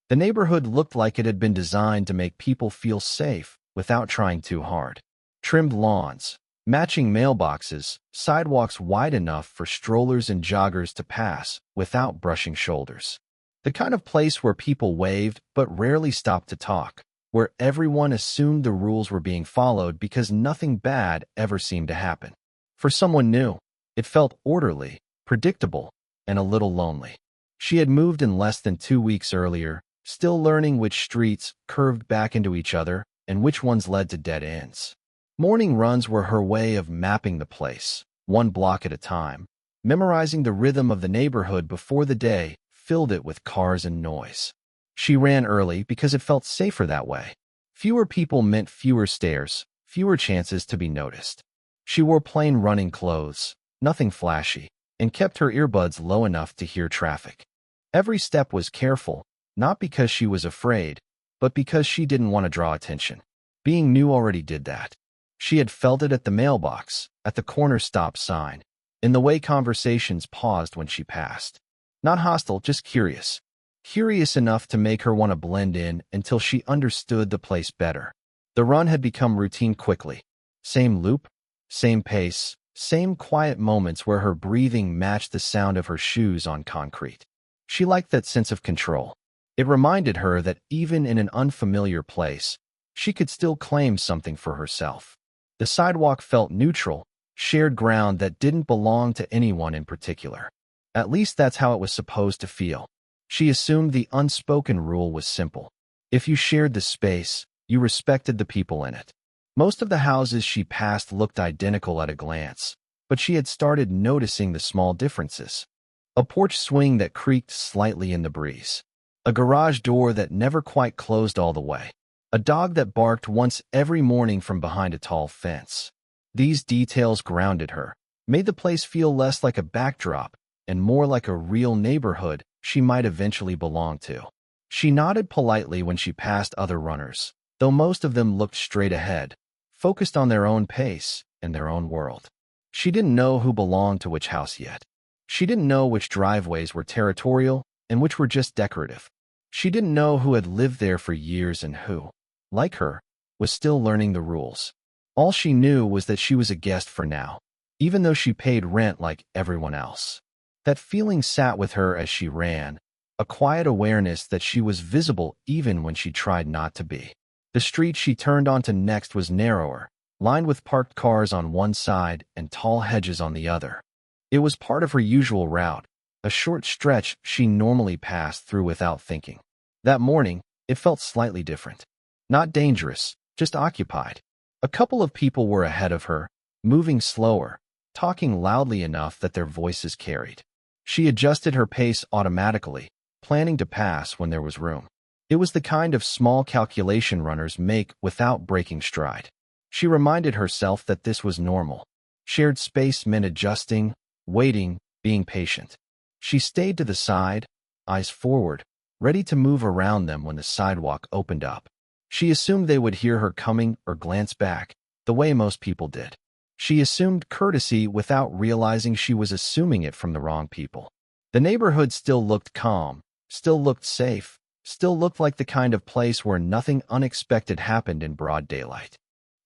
The neighborhood looked like it had been designed to make people feel safe without trying too hard. Trimmed lawns, matching mailboxes, sidewalks wide enough for strollers and joggers to pass without brushing shoulders. The kind of place where people waved but rarely stopped to talk, where everyone assumed the rules were being followed because nothing bad ever seemed to happen. For someone new, it felt orderly, predictable, and a little lonely. She had moved in less than 2 weeks earlier, still learning which streets curved back into each other and which ones led to dead ends. Morning runs were her way of mapping the place, one block at a time, memorizing the rhythm of the neighborhood before the day filled it with cars and noise. She ran early because it felt safer that way. Fewer people meant fewer stares, fewer chances to be noticed. She wore plain running clothes, nothing flashy, and kept her earbuds low enough to hear traffic. Every step was careful, not because she was afraid, but because she didn't want to draw attention. Being new already did that. She had felt it at the mailbox, at the corner stop sign, in the way conversations paused when she passed. Not hostile, just curious. Curious enough to make her want to blend in until she understood the place better. The run had become routine quickly. Same loop, same pace, same quiet moments where her breathing matched the sound of her shoes on concrete. She liked that sense of control. It reminded her that even in an unfamiliar place, she could still claim something for herself. The sidewalk felt neutral, shared ground that didn't belong to anyone in particular. At least that's how it was supposed to feel. She assumed the unspoken rule was simple. If you shared the space, you respected the people in it. Most of the houses she passed looked identical at a glance, but she had started noticing the small differences. A porch swing that creaked slightly in the breeze. A garage door that never quite closed all the way. A dog that barked once every morning from behind a tall fence. These details grounded her, made the place feel less like a backdrop and more like a real neighborhood she might eventually belong to. She nodded politely when she passed other runners, though most of them looked straight ahead, focused on their own pace and their own world. She didn't know who belonged to which house yet. She didn't know which driveways were territorial and which were just decorative. She didn't know who had lived there for years and who, like her, was still learning the rules. All she knew was that she was a guest for now, even though she paid rent like everyone else. That feeling sat with her as she ran, a quiet awareness that she was visible even when she tried not to be. The street she turned onto next was narrower, lined with parked cars on one side and tall hedges on the other. It was part of her usual route, a short stretch she normally passed through without thinking. That morning, it felt slightly different. Not dangerous, just occupied. A couple of people were ahead of her, moving slower, talking loudly enough that their voices carried. She adjusted her pace automatically, planning to pass when there was room. It was the kind of small calculation runners make without breaking stride. She reminded herself that this was normal. Shared space meant adjusting, waiting, being patient. She stayed to the side, eyes forward, ready to move around them when the sidewalk opened up. She assumed they would hear her coming or glance back, the way most people did. She assumed courtesy without realizing she was assuming it from the wrong people. The neighborhood still looked calm, still looked safe, still looked like the kind of place where nothing unexpected happened in broad daylight.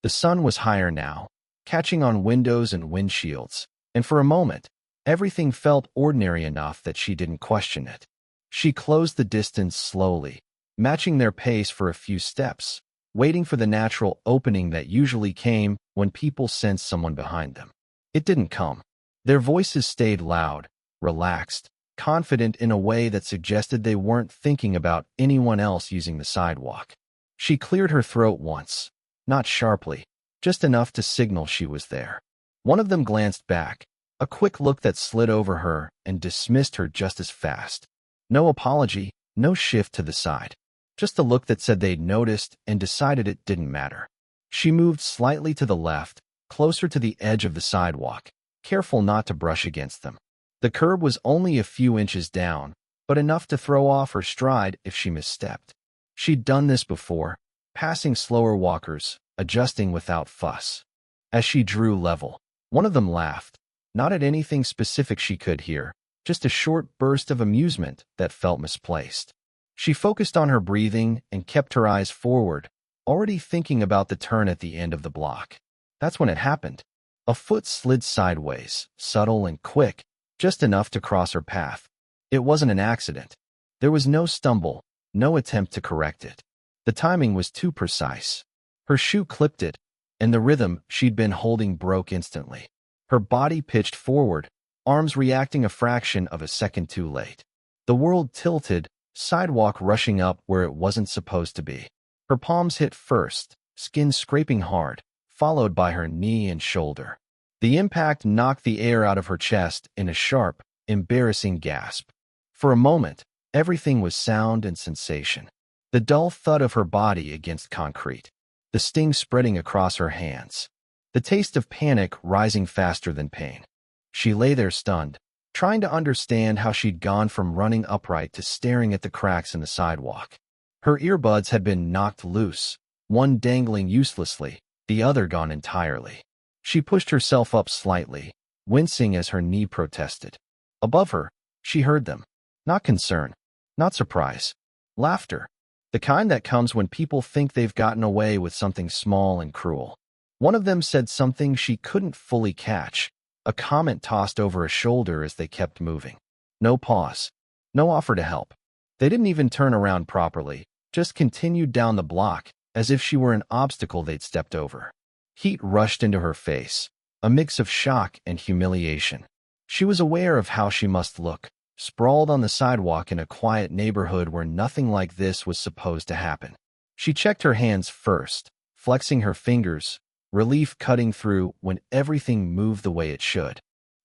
The sun was higher now, catching on windows and windshields, and for a moment, everything felt ordinary enough that she didn't question it. She closed the distance slowly, matching their pace for a few steps, waiting for the natural opening that usually came when people sensed someone behind them. It didn't come. Their voices stayed loud, relaxed, confident in a way that suggested they weren't thinking about anyone else using the sidewalk. She cleared her throat once, not sharply, just enough to signal she was there. One of them glanced back, a quick look that slid over her and dismissed her just as fast. No apology, no shift to the side. Just a look that said they'd noticed and decided it didn't matter. She moved slightly to the left, closer to the edge of the sidewalk, careful not to brush against them. The curb was only a few inches down, but enough to throw off her stride if she misstepped. She'd done this before, passing slower walkers, adjusting without fuss. As she drew level, one of them laughed, not at anything specific she could hear, just a short burst of amusement that felt misplaced. She focused on her breathing and kept her eyes forward, already thinking about the turn at the end of the block. That's when it happened. A foot slid sideways, subtle and quick, just enough to cross her path. It wasn't an accident. There was no stumble, no attempt to correct it. The timing was too precise. Her shoe clipped it, and the rhythm she'd been holding broke instantly. Her body pitched forward, arms reacting a fraction of a second too late. The world tilted, sidewalk rushing up where it wasn't supposed to be. Her palms hit first, skin scraping hard, followed by her knee and shoulder. The impact knocked the air out of her chest in a sharp, embarrassing gasp. For a moment, everything was sound and sensation. The dull thud of her body against concrete, the sting spreading across her hands, the taste of panic rising faster than pain. She lay there stunned, trying to understand how she'd gone from running upright to staring at the cracks in the sidewalk. Her earbuds had been knocked loose, one dangling uselessly, the other gone entirely. She pushed herself up slightly, wincing as her knee protested. Above her, she heard them. Not concern, not surprise. Laughter. The kind that comes when people think they've gotten away with something small and cruel. One of them said something she couldn't fully catch, a comment tossed over a shoulder as they kept moving. No pause. No offer to help. They didn't even turn around properly, just continued down the block, as if she were an obstacle they'd stepped over. Heat rushed into her face, a mix of shock and humiliation. She was aware of how she must look, sprawled on the sidewalk in a quiet neighborhood where nothing like this was supposed to happen. She checked her hands first, flexing her fingers, relief cutting through when everything moved the way it should.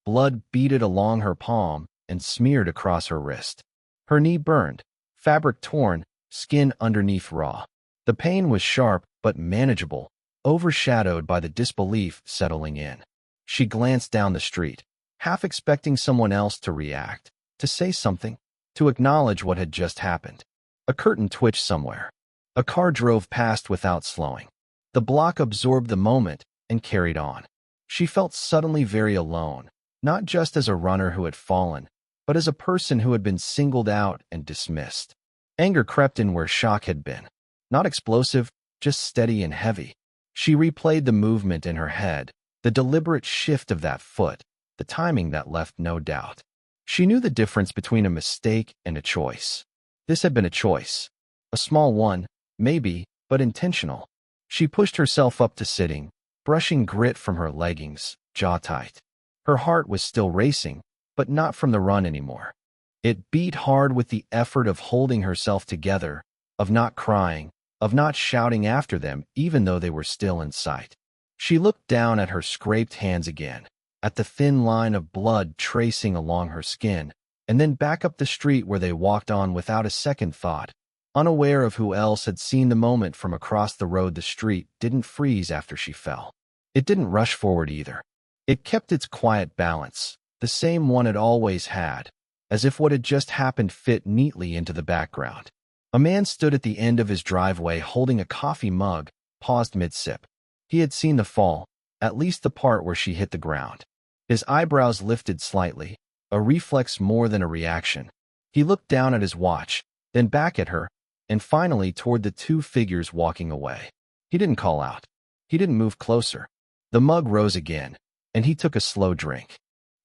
Blood beaded along her palm and smeared across her wrist. Her knee burned, fabric torn, skin underneath raw. The pain was sharp but manageable, overshadowed by the disbelief settling in. She glanced down the street, half expecting someone else to react, to say something, to acknowledge what had just happened. A curtain twitched somewhere. A car drove past without slowing. The block absorbed the moment and carried on. She felt suddenly very alone, not just as a runner who had fallen, but as a person who had been singled out and dismissed. Anger crept in where shock had been. Not explosive, just steady and heavy. She replayed the movement in her head, the deliberate shift of that foot, the timing that left no doubt. She knew the difference between a mistake and a choice. This had been a choice. A small one, maybe, but intentional. She pushed herself up to sitting, brushing grit from her leggings, jaw tight. Her heart was still racing, but not from the run anymore. It beat hard with the effort of holding herself together, of not crying, of not shouting after them even though they were still in sight. She looked down at her scraped hands again, at the thin line of blood tracing along her skin, and then back up the street where they walked on without a second thought, unaware of who else had seen the moment from across the road. The street didn't freeze after she fell. It didn't rush forward either. It kept its quiet balance, the same one it always had, as if what had just happened fit neatly into the background. A man stood at the end of his driveway holding a coffee mug, paused mid-sip. He had seen the fall, at least the part where she hit the ground. His eyebrows lifted slightly, a reflex more than a reaction. He looked down at his watch, then back at her, and finally toward the two figures walking away. He didn't call out. He didn't move closer. The mug rose again, and he took a slow drink.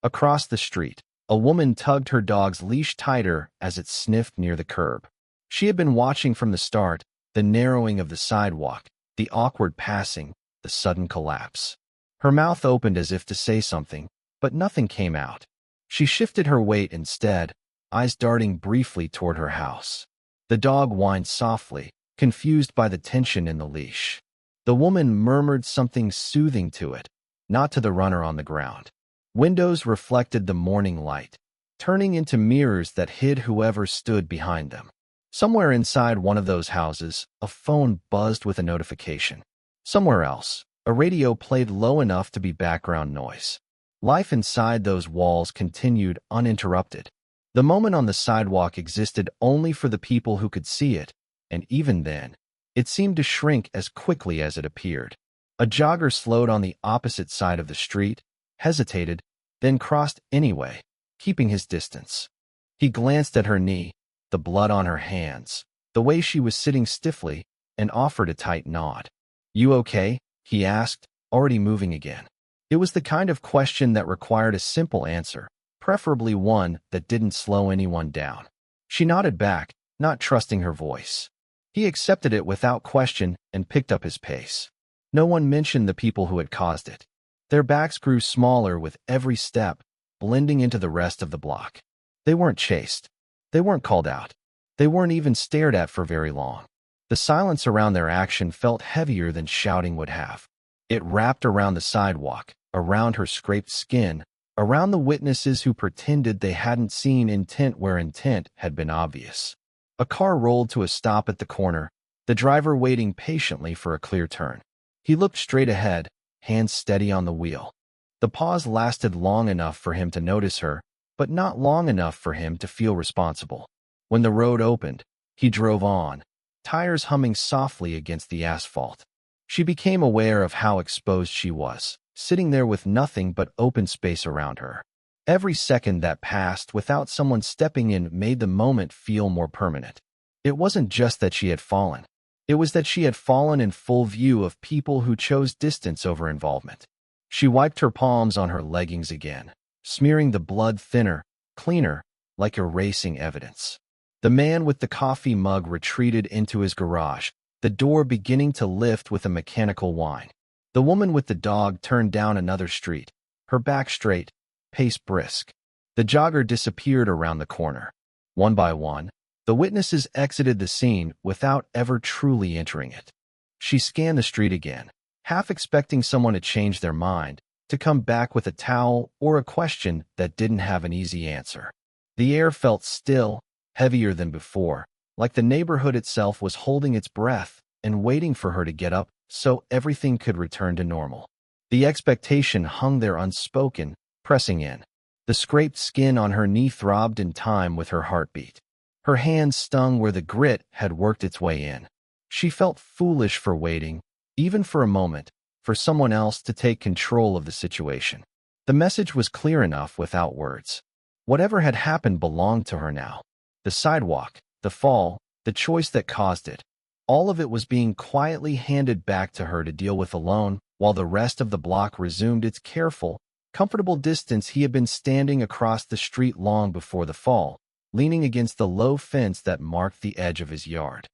Across the street, a woman tugged her dog's leash tighter as it sniffed near the curb. She had been watching from the start, the narrowing of the sidewalk, the awkward passing, the sudden collapse. Her mouth opened as if to say something, but nothing came out. She shifted her weight instead, eyes darting briefly toward her house. The dog whined softly, confused by the tension in the leash. The woman murmured something soothing to it, not to the runner on the ground. Windows reflected the morning light, turning into mirrors that hid whoever stood behind them. Somewhere inside one of those houses, a phone buzzed with a notification. Somewhere else, a radio played low enough to be background noise. Life inside those walls continued uninterrupted. The moment on the sidewalk existed only for the people who could see it, and even then, it seemed to shrink as quickly as it appeared. A jogger slowed on the opposite side of the street, hesitated, then crossed anyway, keeping his distance. He glanced at her knee, the blood on her hands, the way she was sitting stiffly, and offered a tight nod. "You okay?" he asked, already moving again. It was the kind of question that required a simple answer, preferably one that didn't slow anyone down. She nodded back, not trusting her voice. He accepted it without question and picked up his pace. No one mentioned the people who had caused it. Their backs grew smaller with every step, blending into the rest of the block. They weren't chased. They weren't called out. They weren't even stared at for very long. The silence around their action felt heavier than shouting would have. It wrapped around the sidewalk, around her scraped skin, around the witnesses who pretended they hadn't seen intent where intent had been obvious. A car rolled to a stop at the corner, the driver waiting patiently for a clear turn. He looked straight ahead, hands steady on the wheel. The pause lasted long enough for him to notice her, but not long enough for him to feel responsible. When the road opened, he drove on, tires humming softly against the asphalt. She became aware of how exposed she was, sitting there with nothing but open space around her. Every second that passed without someone stepping in made the moment feel more permanent. It wasn't just that she had fallen. It was that she had fallen in full view of people who chose distance over involvement. She wiped her palms on her leggings again, smearing the blood thinner, cleaner, like erasing evidence. The man with the coffee mug retreated into his garage, the door beginning to lift with a mechanical whine. The woman with the dog turned down another street, her back straight, pace brisk. The jogger disappeared around the corner. One by one, the witnesses exited the scene without ever truly entering it. She scanned the street again, half expecting someone to change their mind, to come back with a towel or a question that didn't have an easy answer. The air felt still, heavier than before, like the neighborhood itself was holding its breath and waiting for her to get up so everything could return to normal. The expectation hung there unspoken, pressing in. The scraped skin on her knee throbbed in time with her heartbeat. Her hands stung where the grit had worked its way in. She felt foolish for waiting, even for a moment, for someone else to take control of the situation. The message was clear enough without words. Whatever had happened belonged to her now. The sidewalk, the fall, the choice that caused it. All of it was being quietly handed back to her to deal with alone, while the rest of the block resumed its careful, comfortable distance. He had been standing across the street long before the fall, leaning against the low fence that marked the edge of his yard.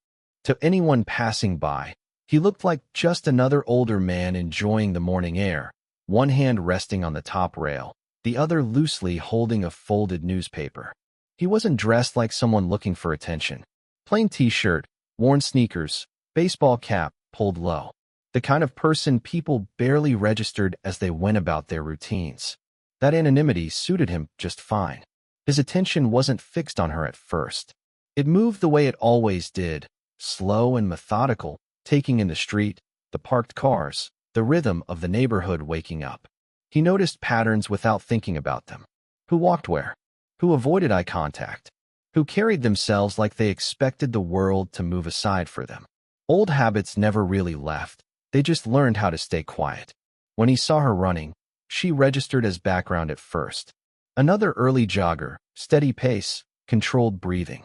To anyone passing by, he looked like just another older man enjoying the morning air, one hand resting on the top rail, the other loosely holding a folded newspaper. He wasn't dressed like someone looking for attention. Plain t-shirt, worn sneakers, baseball cap pulled low. The kind of person people barely registered as they went about their routines. That anonymity suited him just fine. His attention wasn't fixed on her at first. It moved the way it always did, slow and methodical, taking in the street, the parked cars, the rhythm of the neighborhood waking up. He noticed patterns without thinking about them. Who walked where? Who avoided eye contact? Who carried themselves like they expected the world to move aside for them? Old habits never really left. They just learned how to stay quiet. When he saw her running, she registered as background at first. Another early jogger, steady pace, controlled breathing.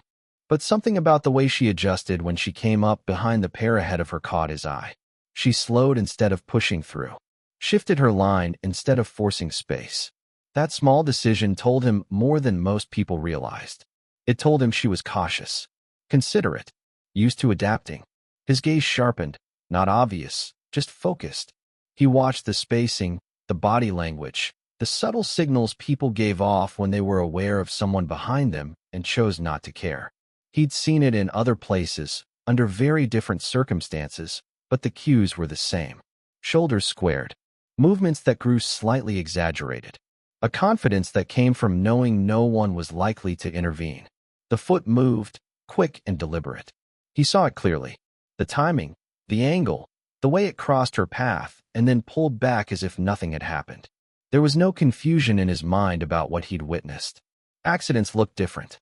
But something about the way she adjusted when she came up behind the pair ahead of her caught his eye. She slowed instead of pushing through, shifted her line instead of forcing space. That small decision told him more than most people realized. It told him she was cautious, considerate, used to adapting. His gaze sharpened, not obvious, just focused. He watched the spacing, the body language, the subtle signals people gave off when they were aware of someone behind them and chose not to care. He'd seen it in other places, under very different circumstances, but the cues were the same. Shoulders squared, movements that grew slightly exaggerated, a confidence that came from knowing no one was likely to intervene. The foot moved, quick and deliberate. He saw it clearly. The timing, the angle, the way it crossed her path and then pulled back as if nothing had happened. There was no confusion in his mind about what he'd witnessed. Accidents looked different.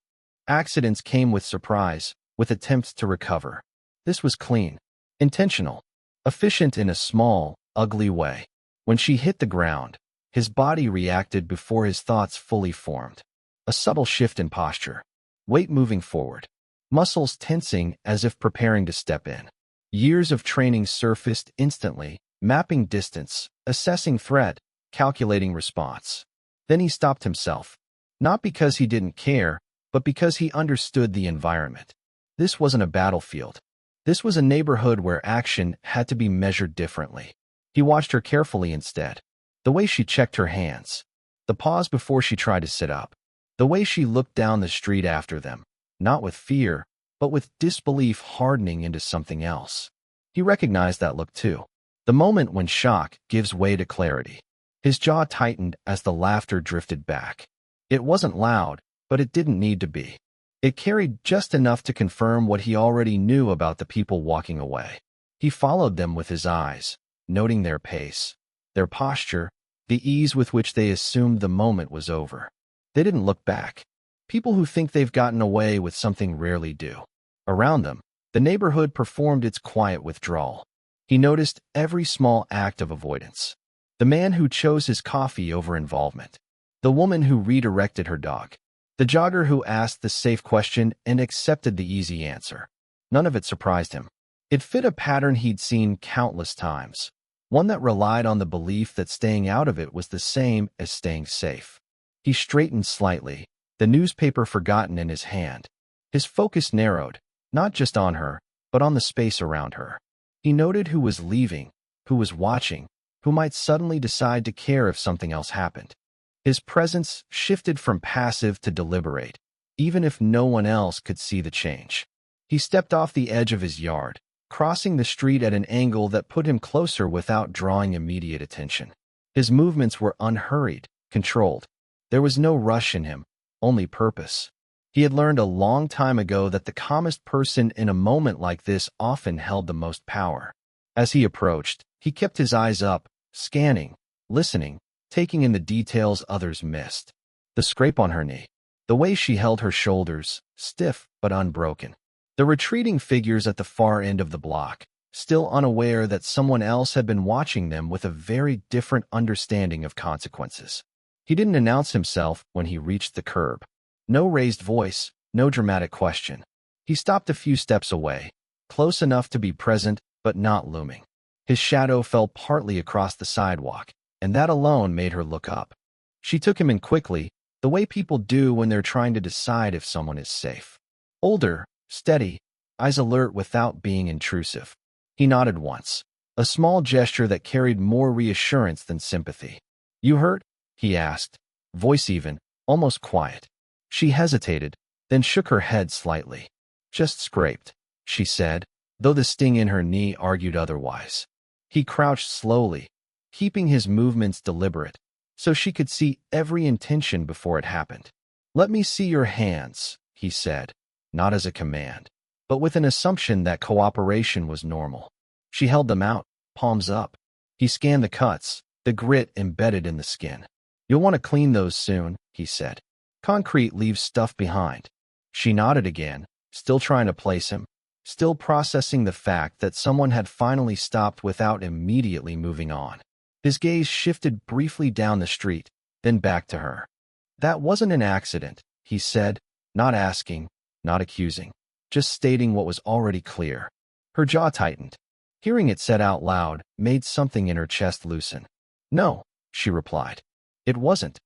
Accidents came with surprise, with attempts to recover. This was clean, intentional, efficient in a small, ugly way. When she hit the ground, his body reacted before his thoughts fully formed. A subtle shift in posture, weight moving forward. muscles tensing as if preparing to step in. Years of training surfaced instantly, mapping distance, assessing threat, calculating response. Then he stopped himself, not because he didn't care, but because he understood the environment. This wasn't a battlefield. This was a neighborhood where action had to be measured differently. He watched her carefully instead. The way she checked her hands. The pause before she tried to sit up. The way she looked down the street after them, not with fear, but with disbelief hardening into something else. He recognized that look too. The moment when shock gives way to clarity. His jaw tightened as the laughter drifted back. It wasn't loud, but it didn't need to be. It carried just enough to confirm what he already knew about the people walking away. He followed them with his eyes, noting their pace, their posture, the ease with which they assumed the moment was over. They didn't look back. People who think they've gotten away with something rarely do. Around them, the neighborhood performed its quiet withdrawal. He noticed every small act of avoidance. The man who chose his coffee over involvement. The woman who redirected her dog. The jogger who asked the safe question and accepted the easy answer. None of it surprised him. It fit a pattern he'd seen countless times, one that relied on the belief that staying out of it was the same as staying safe. He straightened slightly, the newspaper forgotten in his hand. His focus narrowed, not just on her, but on the space around her. He noted who was leaving, who was watching, who might suddenly decide to care if something else happened. His presence shifted from passive to deliberate, even if no one else could see the change. He stepped off the edge of his yard, crossing the street at an angle that put him closer without drawing immediate attention. His movements were unhurried, controlled. There was no rush in him, only purpose. He had learned a long time ago that the calmest person in a moment like this often held the most power. As he approached, he kept his eyes up, scanning, listening, taking in the details others missed. The scrape on her knee. The way she held her shoulders, stiff but unbroken. The retreating figures at the far end of the block, still unaware that someone else had been watching them with a very different understanding of consequences. He didn't announce himself when he reached the curb. No raised voice, no dramatic question. He stopped a few steps away, close enough to be present but not looming. His shadow fell partly across the sidewalk, and that alone made her look up. She took him in quickly, the way people do when they're trying to decide if someone is safe. Older, steady, eyes alert without being intrusive. He nodded once, a small gesture that carried more reassurance than sympathy. "You hurt?" he asked, voice even, almost quiet. She hesitated, then shook her head slightly. "Just scraped," she said, though the sting in her knee argued otherwise. He crouched slowly, keeping his movements deliberate, so she could see every intention before it happened. "Let me see your hands," he said, not as a command, but with an assumption that cooperation was normal. She held them out, palms up. He scanned the cuts, the grit embedded in the skin. "You'll want to clean those soon," he said. "Concrete leaves stuff behind." She nodded again, still trying to place him, still processing the fact that someone had finally stopped without immediately moving on. His gaze shifted briefly down the street, then back to her. "That wasn't an accident," he said, not asking, not accusing, just stating what was already clear. Her jaw tightened. Hearing it said out loud made something in her chest loosen. "No," she replied. "It wasn't."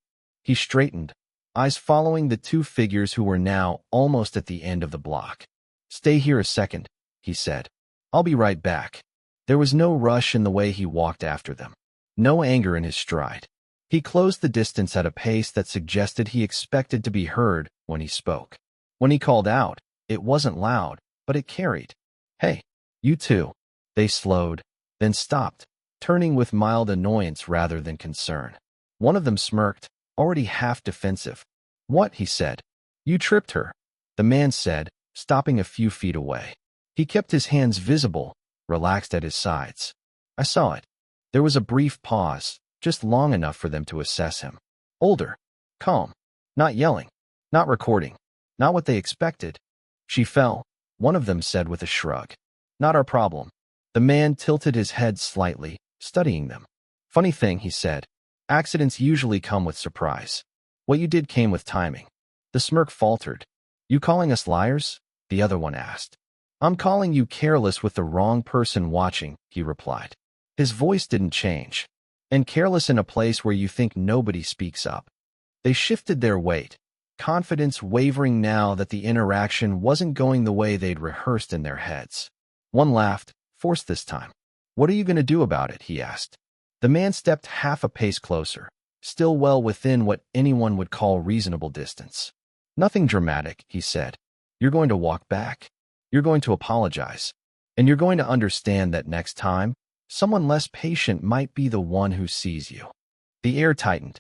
He straightened, eyes following the two figures who were now almost at the end of the block. "Stay here a second," he said. "I'll be right back." There was no rush in the way he walked after them. No anger in his stride. He closed the distance at a pace that suggested he expected to be heard when he spoke. When he called out, it wasn't loud, but it carried. "Hey, you two." They slowed, then stopped, turning with mild annoyance rather than concern. One of them smirked, already half defensive. "What?" he said. "You tripped her," the man said, stopping a few feet away. He kept his hands visible, relaxed at his sides. "I saw it." There was a brief pause, just long enough for them to assess him. Older, calm, not yelling, not recording, not what they expected. "She fell," one of them said with a shrug. "Not our problem." The man tilted his head slightly, studying them. "Funny thing," he said. "Accidents usually come with surprise. What you did came with timing." The smirk faltered. "You calling us liars?" the other one asked. I'm calling you careless with the wrong person watching, he replied. His voice didn't change. And careless in a place where you think nobody speaks up. They shifted their weight, confidence wavering now that the interaction wasn't going the way they'd rehearsed in their heads. One laughed, forced this time. What are you going to do about it? He asked. The man stepped half a pace closer, still well within what anyone would call reasonable distance. Nothing dramatic, he said. You're going to walk back. You're going to apologize. And you're going to understand that next time, someone less patient might be the one who sees you. The air tightened.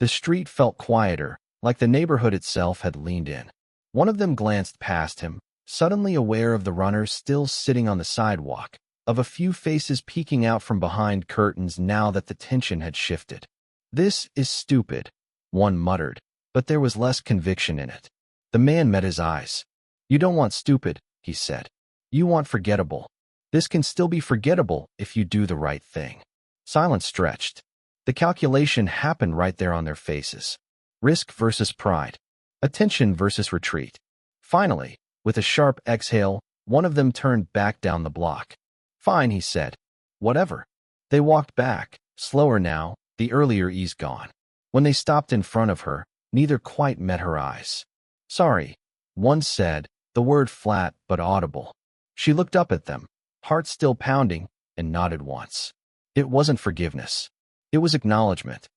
The street felt quieter, like the neighborhood itself had leaned in. One of them glanced past him, suddenly aware of the runner still sitting on the sidewalk, of a few faces peeking out from behind curtains now that the tension had shifted. This is stupid, one muttered, but there was less conviction in it. The man met his eyes. You don't want stupid, he said. You want forgettable. This can still be forgettable if you do the right thing. Silence stretched. The calculation happened right there on their faces. Risk versus pride. Attention versus retreat. Finally, with a sharp exhale, one of them turned back down the block. Fine, he said. Whatever. They walked back, slower now, the earlier ease gone. When they stopped in front of her, neither quite met her eyes. Sorry, one said, the word flat but audible. She looked up at them, heart still pounding, and nodded once. It wasn't forgiveness. It was acknowledgement.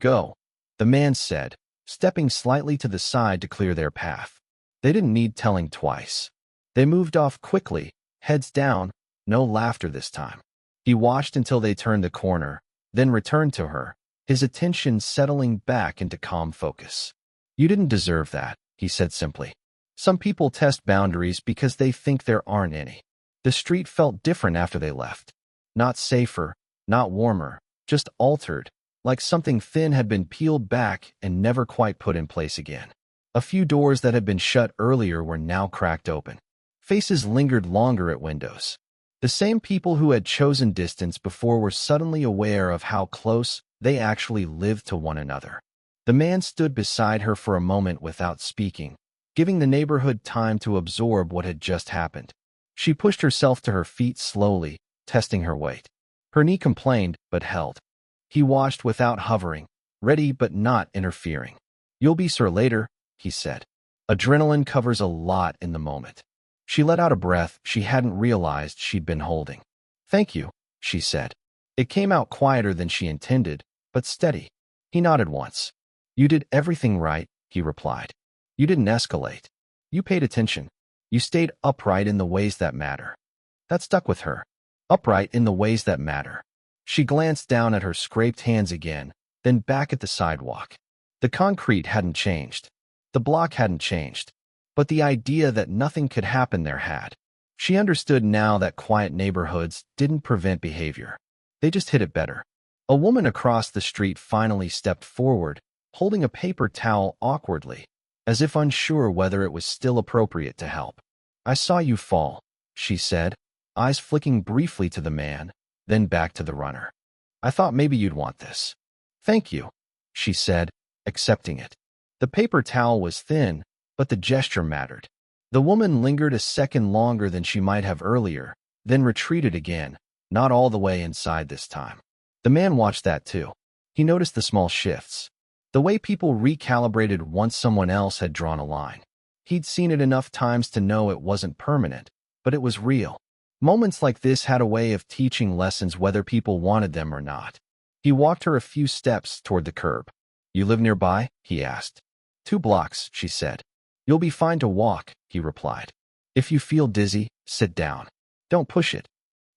Go, the man said, stepping slightly to the side to clear their path. They didn't need telling twice. They moved off quickly, heads down, no laughter this time. He watched until they turned the corner, then returned to her, his attention settling back into calm focus. You didn't deserve that, he said simply. Some people test boundaries because they think there aren't any. The street felt different after they left. Not safer, not warmer, just altered, like something thin had been peeled back and never quite put in place again. A few doors that had been shut earlier were now cracked open. Faces lingered longer at windows. The same people who had chosen distance before were suddenly aware of how close they actually lived to one another. The man stood beside her for a moment without speaking, giving the neighborhood time to absorb what had just happened. She pushed herself to her feet slowly, testing her weight. Her knee complained, but held. He watched without hovering, ready but not interfering. You'll be sore later, he said. Adrenaline covers a lot in the moment. She let out a breath she hadn't realized she'd been holding. Thank you, she said. It came out quieter than she intended, but steady. He nodded once. You did everything right, he replied. You didn't escalate. You paid attention. You stayed upright in the ways that matter. That stuck with her. Upright in the ways that matter. She glanced down at her scraped hands again, then back at the sidewalk. The concrete hadn't changed. The block hadn't changed. But the idea that nothing could happen there had. She understood now that quiet neighborhoods didn't prevent behavior. They just hid it better. A woman across the street finally stepped forward, holding a paper towel awkwardly, as if unsure whether it was still appropriate to help. I saw you fall, she said, eyes flicking briefly to the man, then back to the runner. I thought maybe you'd want this. Thank you, she said, accepting it. The paper towel was thin, but the gesture mattered. The woman lingered a second longer than she might have earlier, then retreated again, not all the way inside this time. The man watched that too. He noticed the small shifts. The way people recalibrated once someone else had drawn a line. He'd seen it enough times to know it wasn't permanent, but it was real. Moments like this had a way of teaching lessons whether people wanted them or not. He walked her a few steps toward the curb. You live nearby? He asked. 2 blocks, she said. You'll be fine to walk, he replied. If you feel dizzy, sit down. Don't push it.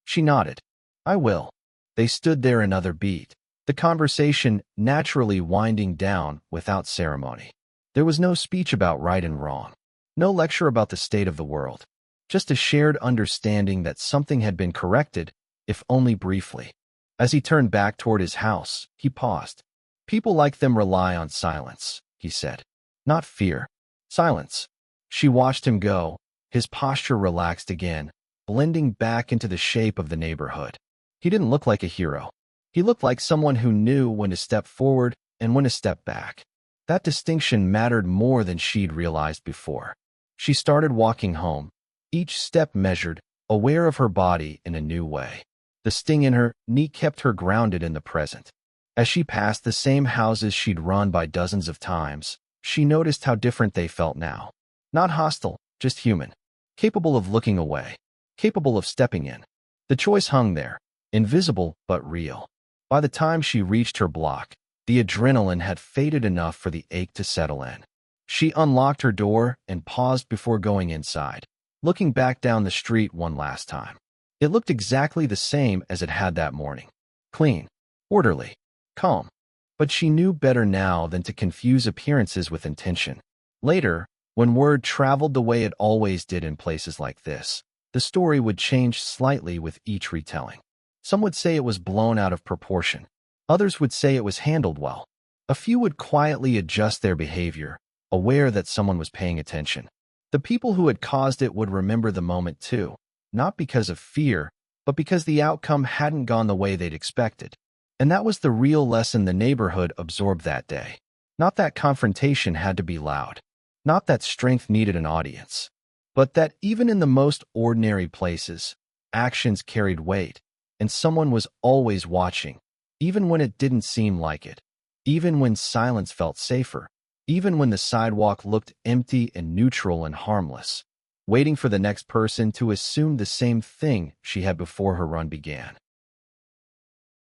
She nodded. I will. They stood there another beat, the conversation naturally winding down without ceremony. There was no speech about right and wrong, no lecture about the state of the world, just a shared understanding that something had been corrected, if only briefly. As he turned back toward his house, he paused. People like them rely on silence, he said. Not fear. Silence. She watched him go, his posture relaxed again, blending back into the shape of the neighborhood. He didn't look like a hero. He looked like someone who knew when to step forward and when to step back. That distinction mattered more than she'd realized before. She started walking home, each step measured, aware of her body in a new way. The sting in her knee kept her grounded in the present. As she passed the same houses she'd run by dozens of times, she noticed how different they felt now. Not hostile, just human. Capable of looking away. Capable of stepping in. The choice hung there, invisible but real. By the time she reached her block, the adrenaline had faded enough for the ache to settle in. She unlocked her door and paused before going inside, looking back down the street one last time. It looked exactly the same as it had that morning. Clean, orderly, calm. But she knew better now than to confuse appearances with intention. Later, when word traveled the way it always did in places like this, the story would change slightly with each retelling. Some would say it was blown out of proportion. Others would say it was handled well. A few would quietly adjust their behavior, aware that someone was paying attention. The people who had caused it would remember the moment too, not because of fear, but because the outcome hadn't gone the way they'd expected. And that was the real lesson the neighborhood absorbed that day. Not that confrontation had to be loud. Not that strength needed an audience. But that even in the most ordinary places, actions carried weight, and someone was always watching, even when it didn't seem like it, even when silence felt safer, even when the sidewalk looked empty and neutral and harmless, waiting for the next person to assume the same thing she had before her run began.